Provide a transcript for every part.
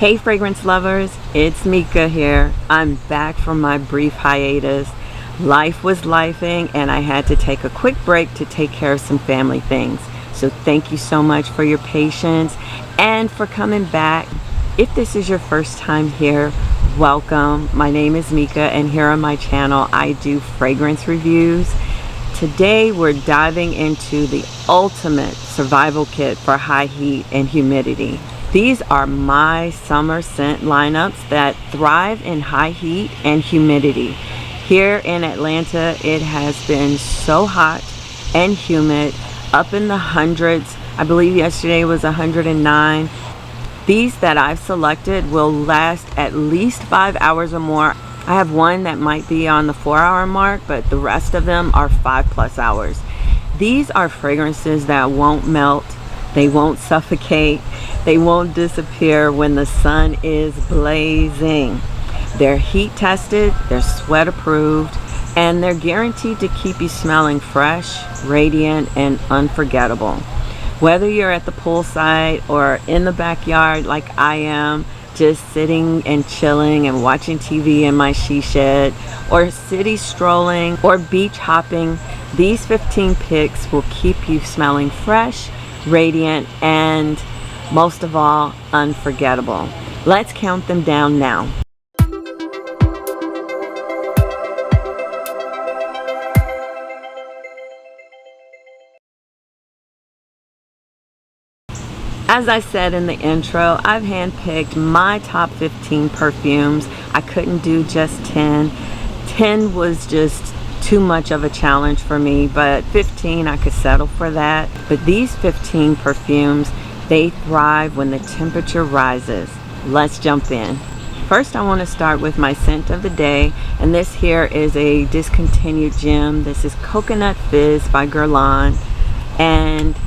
Hey fragrance lovers, it's Mika here. I'm back from my brief hiatus. Life was lifing and I had to take a quick break to take care of some family things. So thank you so much for your patience and for coming back. If this is your first time here, welcome. My name is Mika and here on my channel I do fragrance reviews. Today we're diving into the ultimate survival kit for high heat and humidity. These are my summer scent lineups that thrive in high heat and humidity. Here in Atlanta, it has been so hot and humid, up in the hundreds. I believe yesterday was 109. These that I've selected will last at least 5 hours or more. I have one that might be on the 4-hour mark, but the rest of them are 5+ hours. These are fragrances that won't melt. They won't suffocate. They won't disappear when the sun is blazing. They're heat tested, they're sweat approved, and they're guaranteed to keep you smelling fresh, radiant, and unforgettable. Whether you're at the poolside or in the backyard like I am, just sitting and chilling and watching TV in my she shed, or city strolling or beach hopping, these 15 picks will keep you smelling fresh, radiant, and most of all, unforgettable. Let's count them down now. As I said in the intro, I've handpicked my top 15 perfumes. I couldn't do just 10. 10 was just too much of a challenge for me, but 15 I could settle for that. But these 15 perfumes, they thrive when the temperature rises. Let's jump in. First, I want to start with my scent of the day, and this here is a discontinued gem. This is Coconut Fizz by Guerlain, and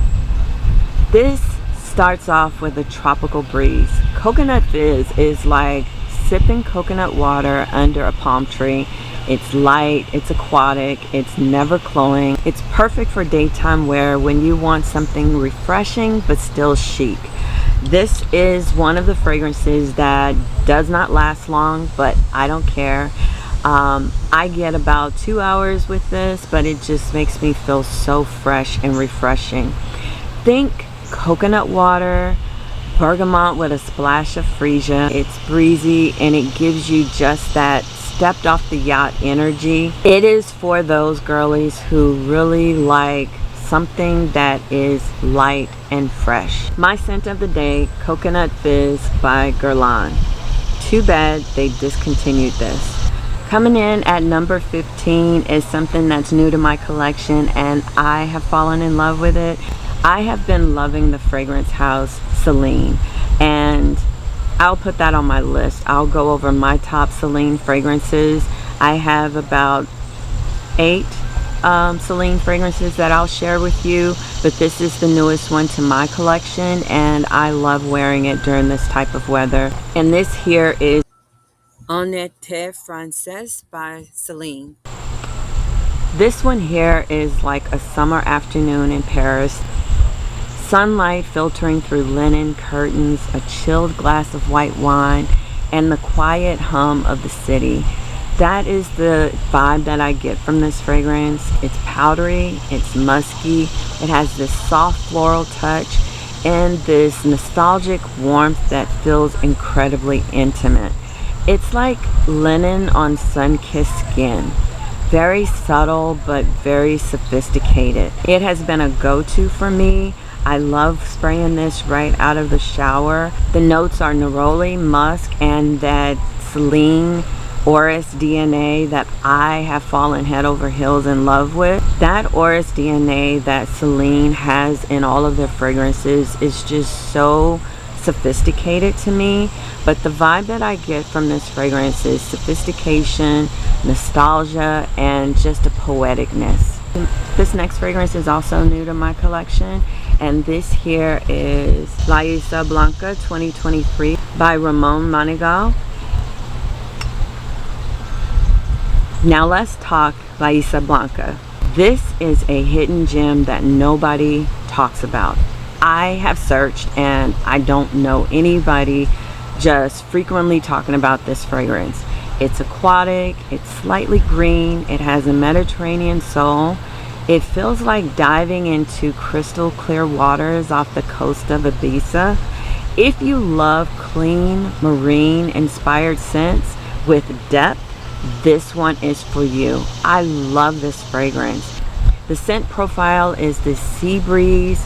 this starts off with a tropical breeze. Coconut Fizz is like sipping coconut water under a palm tree. It's light, it's aquatic, it's never cloying. It's perfect for daytime wear when you want something refreshing but still chic. This is one of the fragrances that does not last long, but I don't care. I get about 2 hours with this, but it just makes me feel so fresh and refreshing. Think coconut water, bergamot with a splash of freesia. It's breezy and it gives you just that stepped off the yacht energy. It is for those girlies who really like something that is light and fresh. My scent of the day, Coconut Fizz by Guerlain. Too bad they discontinued this. Coming in at number 15 is something that's new to my collection and I have fallen in love with it. I have been loving the fragrance house Celine, and I'll put that on my list. I'll go over my top Celine fragrances. I have about 8 Celine fragrances that I'll share with you, but this is the newest one to my collection and I love wearing it during this type of weather. And this here is Une Ete Français by Celine. This one here is like a summer afternoon in Paris. Sunlight filtering through linen curtains, a chilled glass of white wine, and the quiet hum of the city. That is the vibe that I get from this fragrance. It's powdery, it's musky, it has this soft floral touch, and this nostalgic warmth that feels incredibly intimate. It's like linen on sun-kissed skin. Very subtle, but very sophisticated. It has been a go-to for me. I love spraying this right out of the shower. The notes are neroli, musk, and that Celine Orris DNA that I have fallen head over heels in love with. That Orris DNA that Celine has in all of their fragrances is just so sophisticated to me. But the vibe that I get from this fragrance is sophistication, nostalgia, and just a poeticness. This next fragrance is also new to my collection, and this here is Liio Blanca 2023 by Ramón Monegal. Now let's talk Liio Blanca. This is a hidden gem that nobody talks about. I have searched and I don't know anybody just frequently talking about this fragrance. It's aquatic, it's slightly green, it has a Mediterranean soul. It feels like diving into crystal clear waters off the coast of Ibiza. If you love clean, marine inspired scents with depth, this one is for you. I love this fragrance. The scent profile is the sea breeze,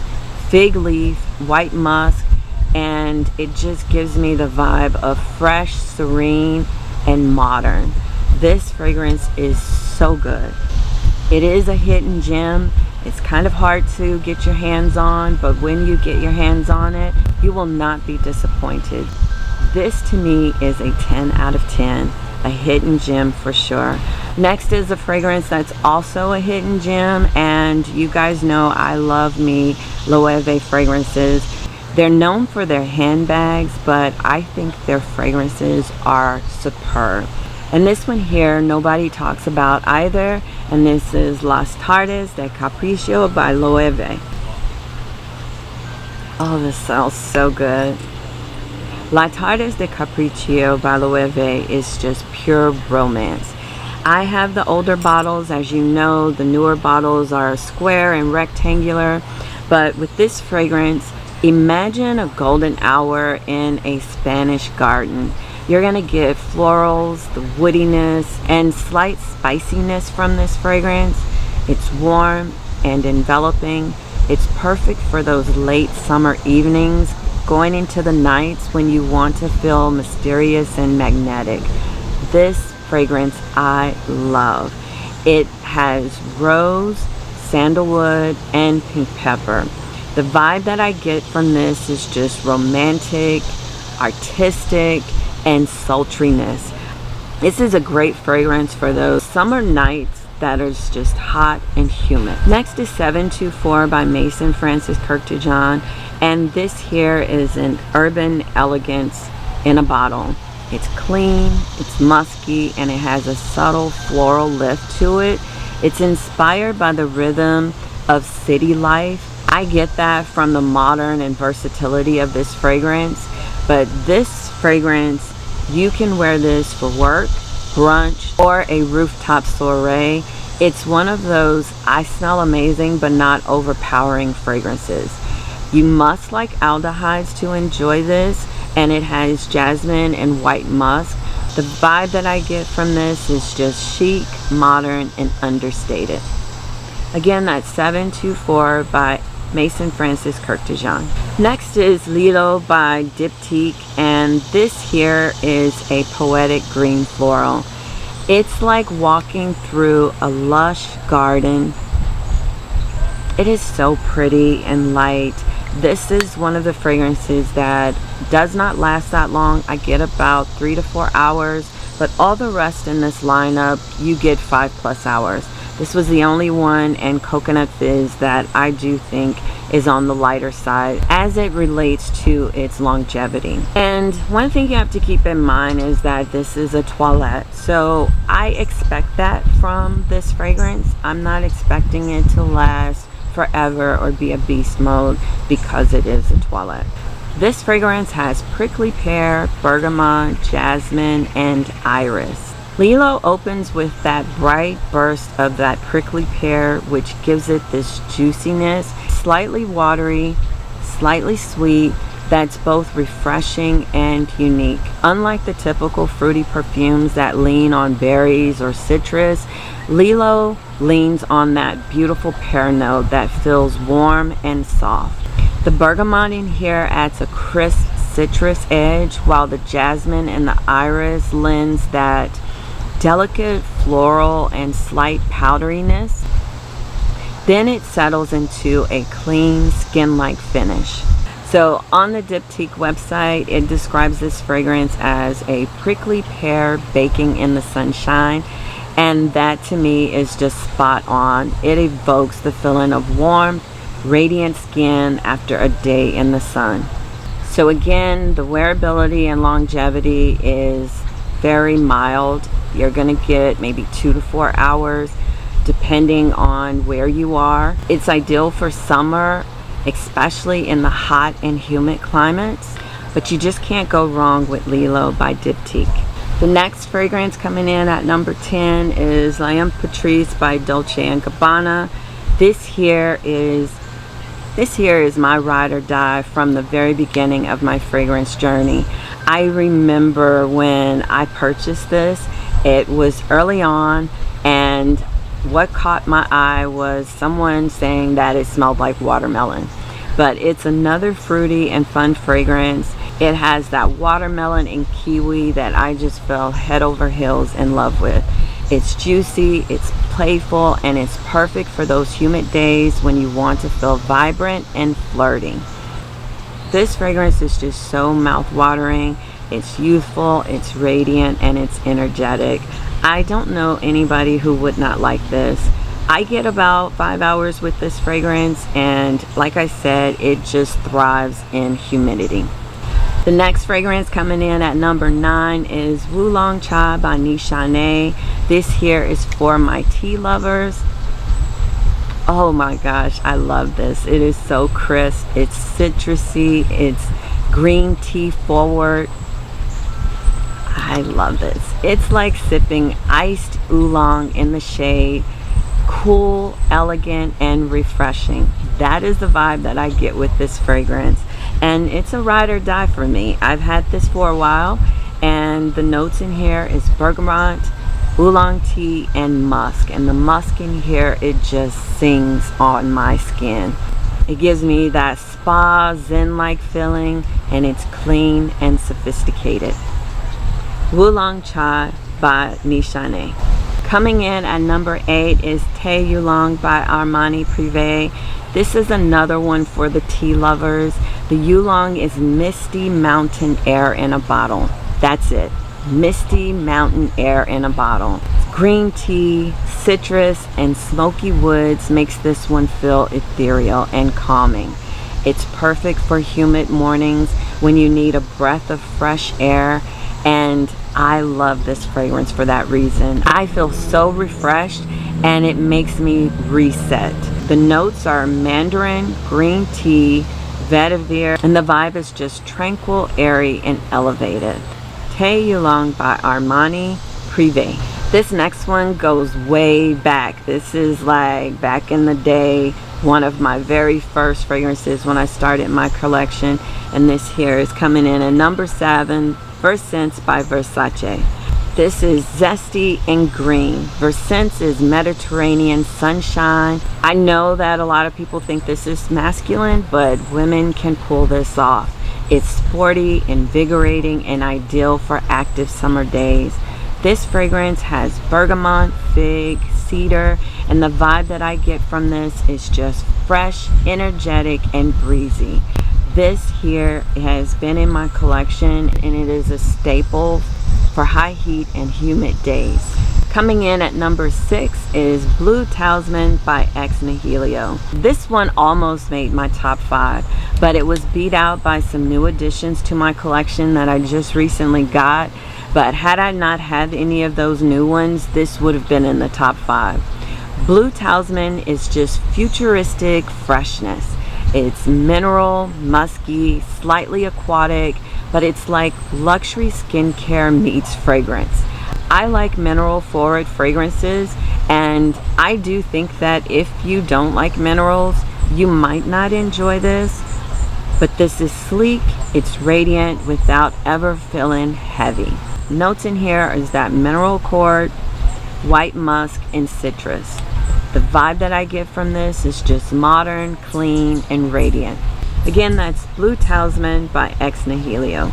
fig leaf, white musk, and it just gives me the vibe of fresh, serene, and modern. This fragrance is so good. It is a hidden gem. It's kind of hard to get your hands on, but when you get your hands on it, you will not be disappointed. This to me is a 10 out of 10, a hidden gem for sure. Next is a fragrance that's also a hidden gem, and you guys know I love me Loewe fragrances. They're known for their handbags, but I think their fragrances are superb. And this one here, nobody talks about either, and this is Las Tardes de Capricho by Loewe. Oh, this smells so good. Las Tardes de Capricho by Loewe is just pure romance. I have the older bottles. As you know, the newer bottles are square and rectangular, but with this fragrance, imagine a golden hour in a Spanish garden. You're gonna get florals, the woodiness, and slight spiciness from this fragrance. It's warm and enveloping. It's perfect for those late summer evenings, going into the nights when you want to feel mysterious and magnetic. This fragrance I love. It has rose, sandalwood, and pink pepper. The vibe that I get from this is just romantic, artistic, and sultriness. This is a great fragrance for those summer nights that is just hot and humid. Next is 724 by Maison Francis Kurkdjian, and this here is an urban elegance in a bottle. It's clean, it's musky, and it has a subtle floral lift to it. It's inspired by the rhythm of city life. I get that from the modern and versatility of this fragrance, but this fragrance, you can wear this for work, brunch, or a rooftop soiree. It's one of those I smell amazing but not overpowering fragrances. You must like aldehydes to enjoy this, and it has jasmine and white musk. The vibe that I get from this is just chic, modern, and understated. Again, that's 724 by Maison Francis Kurkdjian. Next is Liio by Diptyque, and this here is a poetic green floral. It's like walking through a lush garden. It is so pretty and light. This is one of the fragrances that does not last that long. I get about 3 to 4 hours, but all the rest in this lineup, you get 5+ hours. This was the only one in Coconut Fizz that I do think is on the lighter side as it relates to its longevity. And one thing you have to keep in mind is that this is a toilette, so I expect that from this fragrance. I'm not expecting it to last forever or be a beast mode because it is a toilette. This fragrance has prickly pear, bergamot, jasmine, and iris. Liio opens with that bright burst of that prickly pear, which gives it this juiciness, slightly watery, slightly sweet, that's both refreshing and unique. Unlike the typical fruity perfumes that lean on berries or citrus, Liio leans on that beautiful pear note that feels warm and soft. The bergamot in here adds a crisp citrus edge, while the jasmine and the iris lends that delicate floral and slight powderiness. Then it settles into a clean skin-like finish. So on the Diptyque website, it describes this fragrance as a prickly pear baking in the sunshine, and that to me is just spot on. It evokes the feeling of warm, radiant skin after a day in the sun. So again, the wearability and longevity is very mild. You're gonna get maybe 2 to 4 hours depending on where you are. It's ideal for summer, especially in the hot and humid climates. but you just can't go wrong with Liio by Diptyque. The next fragrance coming in at number 10 is L'Homme Patrice by Dolce and Gabbana. This here is my ride or die from the very beginning of my fragrance journey. I remember when I purchased this, it was early on, and what caught my eye was someone saying that it smelled like watermelon. But it's another fruity and fun fragrance. It has that watermelon and kiwi that I just fell head over heels in love with. It's juicy, it's playful, and it's perfect for those humid days when you want to feel vibrant and flirty. This fragrance is just so mouth-watering. It's youthful, it's radiant, and it's energetic. I don't know anybody who would not like this. I get about 5 hours with this fragrance, and like I said, it just thrives in humidity. The next fragrance coming in at number 9 is Oolong Cha by Nihilo. This here is for my tea lovers. Oh my gosh, I love this. It is so crisp, it's citrusy, it's green tea forward. I love this. It's like sipping iced oolong in the shade. Cool, elegant, and refreshing. That is the vibe that I get with this fragrance, and it's a ride or die for me. I've had this for a while, and the notes in here is bergamot, oolong tea, and musk. And the musk in here, it just sings on my skin. It gives me that spa zen-like feeling, and it's clean and sophisticated. Oolong Cha by Nihilo. Coming in at number 8 is Thé Oolong by Armani Privé. This is another one for the tea lovers. The oolong is misty mountain air in a bottle. That's it. Misty mountain air in a bottle. Green tea, citrus, and smoky woods makes this one feel ethereal and calming. It's perfect for humid mornings when you need a breath of fresh air, and I love this fragrance for that reason. I feel so refreshed, and it makes me reset. The notes are mandarin, green tea, vetiver, and the vibe is just tranquil, airy, and elevated. Thé Oolong by Armani Privé. This next one goes way back. This is like back in the day, one of my very first fragrances when I started my collection, and this here is coming in at number 7, First Scents by Versace. This is zesty and green. Versace is Mediterranean sunshine. I know that a lot of people think this is masculine, but women can pull this off. It's sporty, invigorating, and ideal for active summer days. This fragrance has bergamot, fig, cedar, and the vibe that I get from this is just fresh, energetic, and breezy. This here has been in my collection, and it is a staple for high heat and humid days. Coming in at number 6 is Blue Talisman by Nihilo. This one almost made my top 5, but it was beat out by some new additions to my collection that I just recently got. But had I not had any of those new ones, this would have been in the top 5. Blue Talisman is just futuristic freshness. It's mineral, musky, slightly aquatic, but it's like luxury skincare meets fragrance. I like mineral forward fragrances, and I do think that if you don't like minerals, you might not enjoy this. But this is sleek, it's radiant without ever feeling heavy. Notes in here is that mineral cord, white musk, and citrus. The vibe that I get from this is just modern, clean, and radiant. Again, that's Blue Talisman by Nihilo.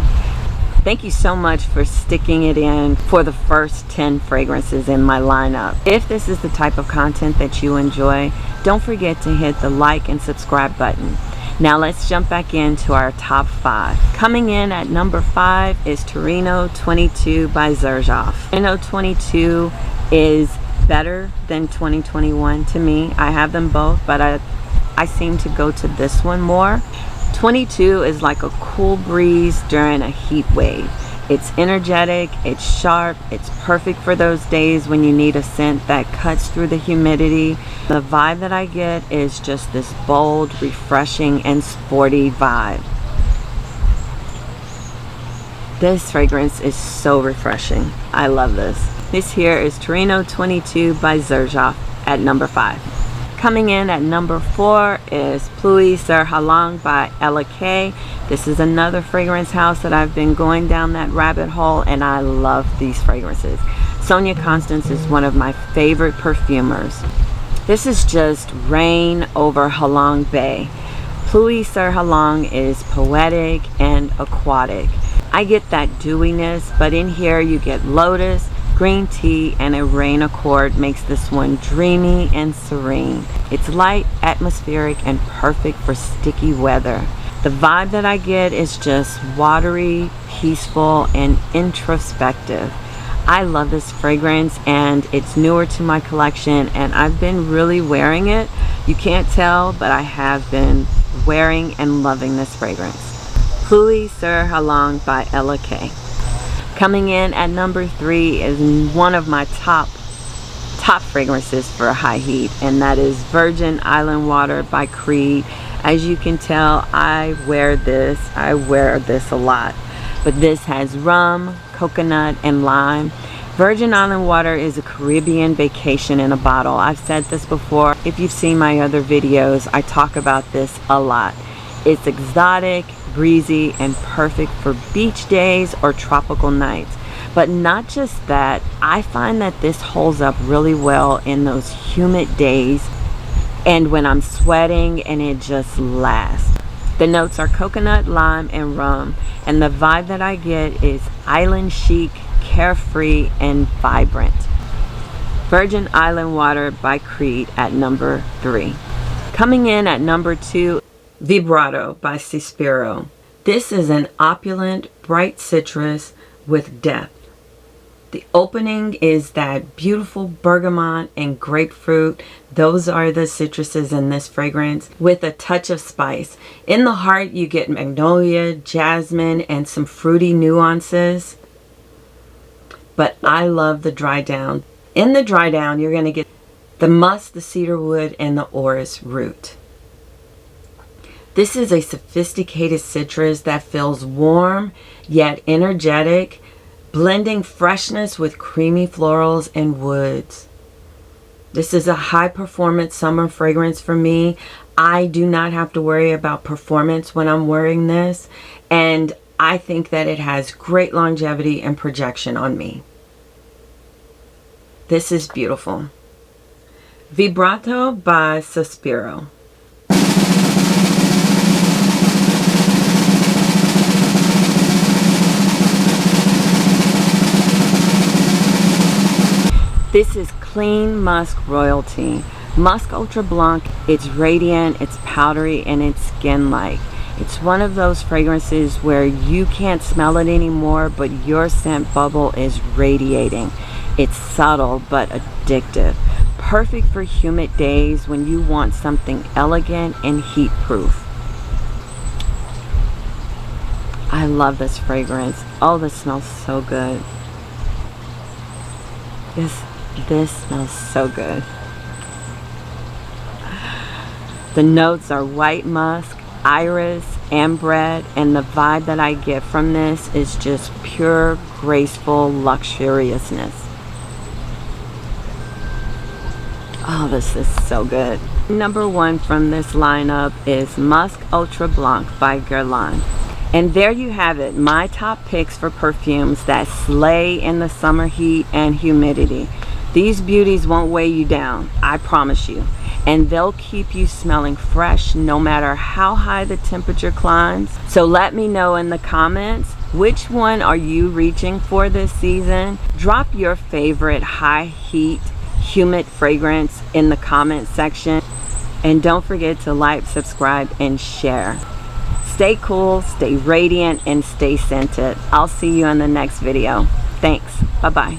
Thank you so much for sticking it in for the first 10 fragrances in my lineup. If this is the type of content that you enjoy, don't forget to hit the like and subscribe button. Now let's jump back into our top 5. Coming in at number 5 is Torino 22 by Xerjoff. Torino 22 is better than 2021 to me. I have them both, but I seem to go to this one more. 22 is like a cool breeze during a heat wave. It's energetic, it's sharp, it's perfect for those days when you need a scent that cuts through the humidity. The vibe that I get is just this bold, refreshing, and sporty vibe. This fragrance is so refreshing. I love this. This here is Torino 22 by Xerjoff at number 5. Coming in at number 4 is Pluie sur Halong by Ella K. This is another fragrance house that I've been going down that rabbit hole, and I love these fragrances. Sonia Constance is one of my favorite perfumers. This is just rain over Halong Bay. Pluie sur Halong is poetic and aquatic. I get that dewiness, but in here you get lotus, green tea, and a rain accord makes this one dreamy and serene. It's light, atmospheric, and perfect for sticky weather. The vibe that I get is just watery, peaceful, and introspective. I love this fragrance, and it's newer to my collection, and I've been really wearing it. You can't tell, but I have been wearing and loving this fragrance. Pluie sur Halong by Ella K. Coming in at number 3 is one of my top fragrances for high heat, and that is Virgin Island Water by Creed. As you can tell, I wear this a lot, but this has rum, coconut, and lime. Virgin Island Water is a Caribbean vacation in a bottle. I've said this before. If you've seen my other videos, I talk about this a lot. It's exotic, breezy, and perfect for beach days or tropical nights. But not just that, I find that this holds up really well in those humid days and when I'm sweating, and it just lasts. The notes are coconut, lime, and rum, and the vibe that I get is island chic, carefree, and vibrant. Virgin Island Water by Creed at number 3. Coming in at number 2, Vibrato by Cispiro. This is an opulent, bright citrus with depth. The opening is that beautiful bergamot and grapefruit. Those are the citruses in this fragrance, with a touch of spice. In the heart, you get magnolia, jasmine, and some fruity nuances. But I love the dry down. In the dry down, you're going to get the musk, the cedarwood, and the orris root. This is a sophisticated citrus that feels warm yet energetic, blending freshness with creamy florals and woods. This is a high performance summer fragrance for me. I do not have to worry about performance when I'm wearing this, and I think that it has great longevity and projection on me. This is beautiful. Vibrato by Cispiro. This is clean musk royalty. Musk Ultra Blanc. It's radiant, it's powdery, and it's skin-like. It's one of those fragrances where you can't smell it anymore, but your scent bubble is radiating. It's subtle but addictive. Perfect for humid days when you want something elegant and heat-proof. I love this fragrance. Oh, this smells so good. This smells so good. The notes are white musk, iris, ambrette, and the vibe that I get from this is just pure, graceful luxuriousness. Oh, this is so good. Number 1 from this lineup is Musk Ultra Blanc by Guerlain. And there you have it, my top picks for perfumes that slay in the summer heat and humidity. These beauties won't weigh you down, I promise you. And they'll keep you smelling fresh no matter how high the temperature climbs. So let me know in the comments, which one are you reaching for this season? Drop your favorite high heat, humid fragrance in the comment section. And don't forget to like, subscribe, and share. Stay cool, stay radiant, and stay scented. I'll see you in the next video. Thanks. Bye-bye.